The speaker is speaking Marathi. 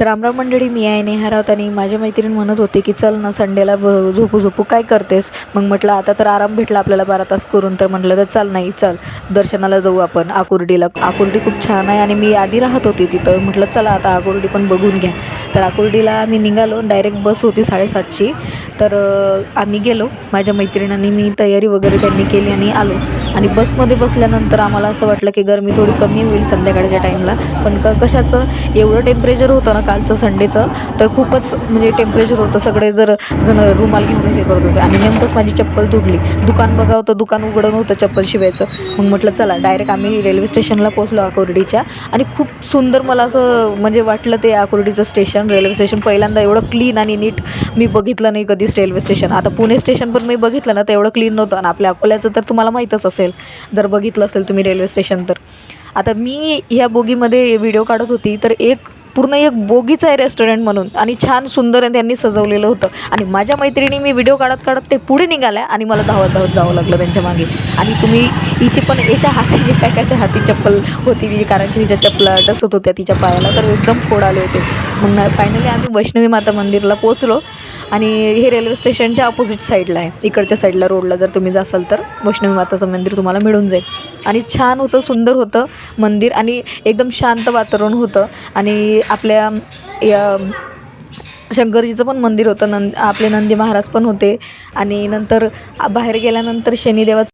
तर रामराम मंडळी, मी आहे नेहा राऊत आणि माझ्या मैत्रीण म्हणत होती की चल ना संडेला झोपू काय करतेस. मग म्हटलं आता तर आराम भेटला आपल्याला 12 तास करून, तर म्हटलं तर चल नाही चल दर्शनाला जाऊ आपण आकुर्डीला. आकुर्डी खूप छान आहे आणि मी आधी राहत होती तिथं, म्हटलं चला आता आकुर्डी पण बघून घ्या. तर आकुर्डीला आम्ही निघालो, डायरेक्ट बस होती 7:30ची. तर आम्ही गेलो, माझ्या मैत्रिणींनी मी तयारी वगैरे त्यांनी केली आणि आलो. आणि बसमध्ये बसल्यानंतर आम्हाला असं वाटलं की गरमी थोडी कमी होईल संध्याकाळच्या टाईमला, पण कशाचं एवढं टेम्परेचर होतं ना कालचं संडेचं, तर खूपच म्हणजे टेम्परेचर होतं. सगळे जण रुमाल घेऊन हे करत होते आणि नेमकंच माझी चप्पल तुटली. दुकान बघावं तर दुकान उघडं नव्हतं चप्पल शिवायचं. मग म्हटलं चला डायरेक्ट आम्ही रेल्वे स्टेशनला पोहोचलो आकुर्डीच्या. आणि खूप सुंदर मला असं म्हणजे वाटलं ते आकुर्डीचं स्टेशन, रेल्वे स्टेशन पहिल्यांदा एवढं क्लीन आणि नीट मी बघितलं नाही कधीच रेल्वे स्टेशन. आता पुणे स्टेशन पण मी बघितलं ना तर एवढं क्लीन नव्हतं, आणि आपल्या अकोल्याचं तर तुम्हाला माहीतच असेल जर बघितलं असेल तुम्ही रेल्वे स्टेशन. तर आता मी ह्या बोगीमध्ये व्हिडिओ काढत होती, तर पूर्ण एक बोगीचं आहे रेस्टॉरंट म्हणून, आणि छान सुंदर त्यांनी सजवलेलं होतं. आणि माझ्या मैत्रिणी मी व्हिडिओ काढत काढत ते पुढे निघाल्या आणि मला धावत जावं लागलं त्यांच्या मागे. आणि तुम्ही हिची पण एका हाती एकाच्या हाती चप्पल होती, कारण की तिच्या चप्पला डसत होत्या तिच्या पायाला, तर एकदम फोड आले होते. मग फायनली आम्ही वैष्णवी माता मंदिरला पोहोचलो. आणि हे रेल्वे स्टेशनच्या अपोजिट साईडला आहे, इकडच्या साईडला रोडला जर तुम्ही जासाल तर वैष्णवी माताचं मंदिर तुम्हाला मिळून जाईल. आणि छान होतं, सुंदर होतं मंदिर आणि एकदम शांत वातावरण होतं. आणि आपल्या या शंकरजीचं पण मंदिर होतं, आपले नंदी महाराज पण होते. आणि नंतर बाहेर गेल्यानंतर शनिदेवाचं